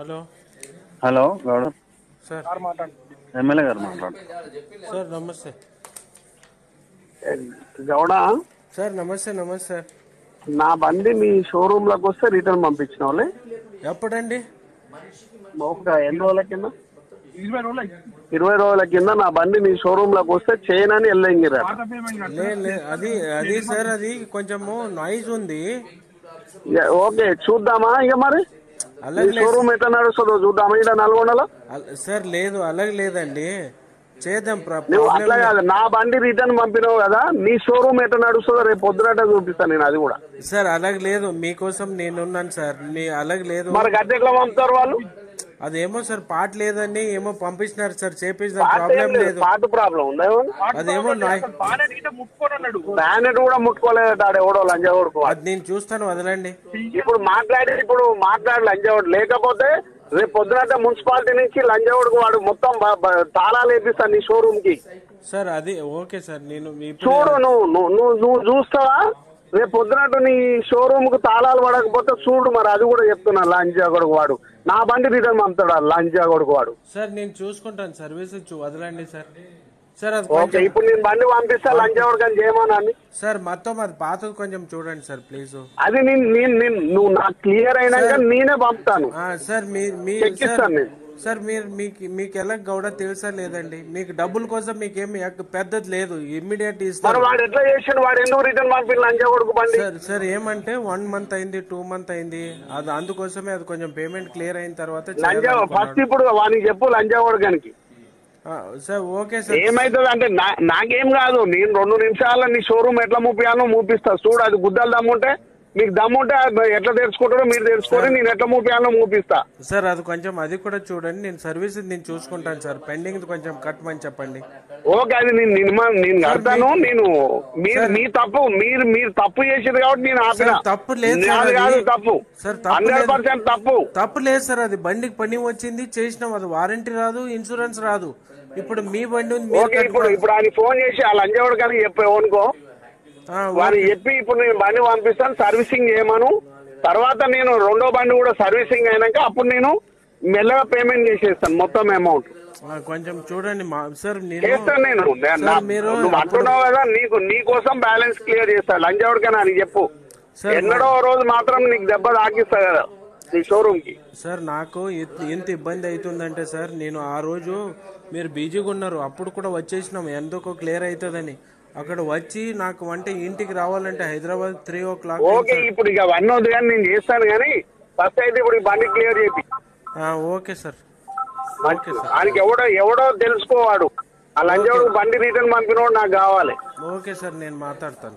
Hello hello Gowda sir MLA గారు మాట్లాడు sir నమస్తే గౌడ సార్ నమస్తే నమస్తే నా బండి మీ షోరూమ్ లోకి వస్తే రిటర్న్ పంపించిన వాళ్ళే ఎప్పుడండి? ఒక ఎన్ని రోజుల కింద 20 రోజుల కింద నా బండి మీ షోరూమ్ లోకి వస్తే చేయనని వెళ్ళంగిరా. అది అది సార్ అది కొంచెము నాయిస్ ఉంది. ఓకే చూద్దామా ఇక మరి అలాగే షోరూమ్ ఎట్లా నడుస్తుందో చూద్దామా ఇక్కడ నల్గొండలో. సార్ లేదు అలాగే లేదండి, చేద్దాం. నువ్వు అట్లా కాదు, నా బండి రిటర్న్ పంపినావు కదా, నీ షోరూమ్ ఎట్లా నడుస్తుందో రేపు పొద్దునట చూపిస్తాను నేను అది కూడా. సార్ అలాగే లేదు, మీకోసం నేనున్నాను సార్. అలాగే లేదు మరి గట్టి ఎట్లా పంపుతారు వాళ్ళు? అదేమో సార్ పాట లేదని ఏమో పంపించినారు సార్, చేపించిన ప్రాబ్లం లేదు. పాట ప్రాబ్లం ఉందా? అదేమో బ్యానెట్ కూడా ముట్టుకోలేదు ఎవడో లంజావుడుకు. అది నేను చూస్తాను, వదలండి. ఇప్పుడు మాట్లాడి లంజావుడు లేకపోతే రేపు పొద్దునంటే మున్సిపాలిటీ నుంచి లంజావుడుకు వాడు మొత్తం తాళాలు వేపిస్తాను నీ షోరూమ్ కి. సార్ అది ఓకే సార్, నేను చూడు నువ్వు చూస్తావా? రేపు పొద్దునట్టు నీ షోరూమ్ కు తాళాలు పడకపోతే చూడు మరి, అది కూడా చెప్తున్నా. లంజా కొడుకు వాడు నా బండి రిటర్న్ పంపుతాడు, లంజా కొడుకు వాడు. సార్ నేను చూసుకుంటాను, సర్వీస్ వదలండి సార్. సార్ అది ఓకే, ఇప్పుడు నేను బండి పంపిస్తా లంజా కొడుకు అని చేయమని. సార్ మొత్తం అది పాతది కొంచెం చూడండి సార్ ప్లీజ్. అది నువ్వు నాకు క్లియర్ అయినాక నేనే పంపుతాను సార్. సార్ మీకు ఎలా గౌడ తెలుసా లేదండి? మీకు డబ్బుల కోసం మీకేమి పెద్దది లేదు, ఇమ్మీడియట్ ఇస్తారు. వాడు ఎట్లా చేసాడు? వాడు ఎందుకు రిటర్న్ పంపి లంజా కొడుకు బండి? సార్ ఏమంటే 1 month అయింది, 2 months అయింది, అది అందుకోసమే అది కొంచెం పేమెంట్ క్లియర్ అయిన తర్వాత ఫస్ట్ ఇప్పుడు వానికి చెప్పు లంజా కొడుకానికి. Sir okay sir. ఏమైతుంది అంటే నాకేం కాదు, నేను 2 నిమిషాల్లో నీ షోరూమ్ ఎట్లా మూపియాలో మూపిస్తా. చూడు అది గుద్దలు దమ్ముంటే, మీకు దమ్ముంటే ఎట్లా తెలుసుకుంటారో మీరు తెలుసుకొని నేను ఎట్లా మూపియాలో మూపిస్తా. సార్ అది కొంచెం అది కూడా చూడండి, నేను సర్వీస్ నేను చూసుకుంటాను సార్. పెండింగ్ కొంచెం కట్టమని చెప్పండి. ఓకే, అది నేను కడతాను. నేను మీ తప్పు మీరు తప్పు చేసేది కాబట్టి నేను ఆపిన. తప్పు లేదు కాదు, తప్పు సార్, 100% తప్పు లేదు సార్. అది బండికి పని వచ్చింది, చేసినాం. అది వారంటీ రాదు, ఇన్సూరెన్స్ రాదు. ఇప్పుడు మీ బండి ఉంది. ఓకే, ఇప్పుడు ఆయన ఫోన్ చేసి ఆ లంజావుడు కానీ చెప్పనుకో, వారికి చెప్పి ఇప్పుడు నేను బండి పంపిస్తాను, సర్వీసింగ్ చేయమను. తర్వాత నేను 2వ బండి కూడా సర్వీసింగ్ అయినాక అప్పుడు నేను మెల్లగా పేమెంట్ చేసేస్తాను మొత్తం అమౌంట్. కొంచెం చూడండి సార్. చేస్తాను నేను. నువ్వు అంటున్నావు కదా, నీ కోసం బ్యాలెన్స్ క్లియర్ చేస్తాను. లంజావుడు కానీ అని చెప్పు, ఎన్నడో రోజు మాత్రం నీకు దెబ్బ తాకిస్తా కదా నీ షోరూమ్ కి. సార్ నాకు ఎంత ఇబ్బంది అవుతుందంటే సార్, నేను ఆ రోజు మీరు బిజీగా ఉన్నారు, అప్పుడు కూడా వచ్చేసినాం ఎందుకో క్లియర్ అవుతుందని. అక్కడ వచ్చి నాకు అంటే ఇంటికి రావాలంటే హైదరాబాద్ 3 o'clock. ఓకే, ఇప్పుడు ఇక అవన్నీ వద్దు కానీ నేను చేస్తాను. కానీ ఫస్ట్ అయితే ఇప్పుడు బండి క్లియర్ చేపి. Okay sir. ఆయనకి ఎవడో తెలుసుకోవాడు, ఆ లంజావుడు బండి రిటర్న్ పంపినోడు నాకు కావాలి. ఓకే సార్, నేను మాట్లాడతాను.